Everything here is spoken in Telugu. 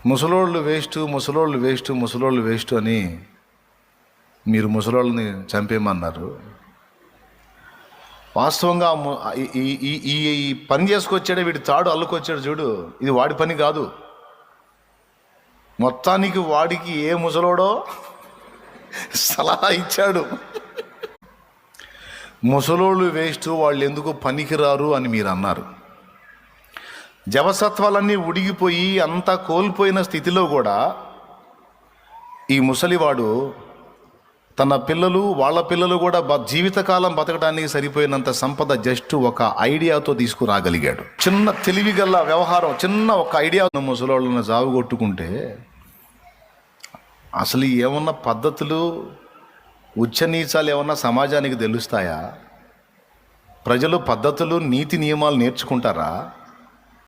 ముసలోళ్ళు వేస్ట్ అని మీరు ముసలోళ్ళని చంపేయమన్నారు. వాస్తవంగా ఈ పని చేసుకొచ్చాడే, వీడి తాడు అల్లుకొచ్చాడు చూడు, ఇది వాడి పని కాదు. మొత్తానికి వాడికి ఏ ముసలోడో సలహా ఇచ్చాడు. ముసలోళ్ళు వేస్ట్, వాళ్ళు ఎందుకు పనికిరారు అని మీరు అన్నారు. జవసత్వాలన్నీ ఉడిగిపోయి అంతా కోల్పోయిన స్థితిలో కూడా ఈ ముసలివాడు తన పిల్లలు, వాళ్ళ పిల్లలు కూడా జీవితకాలం బతకడానికి సరిపోయినంత సంపద జస్ట్ ఒక ఐడియాతో తీసుకురాగలిగాడు. చిన్న తెలివిగల వ్యవహారం, చిన్న ఒక ఐడియా ముసలోళ్ళని జావుగొట్టుకుంటే అసలు ఏమన్నా పద్ధతులు, ఉచ్చనీచాలు ఏమన్నా సమాజానికి తెలుస్తాయా? ప్రజలు పద్ధతులు, నీతి నియమాలు నేర్చుకుంటారా?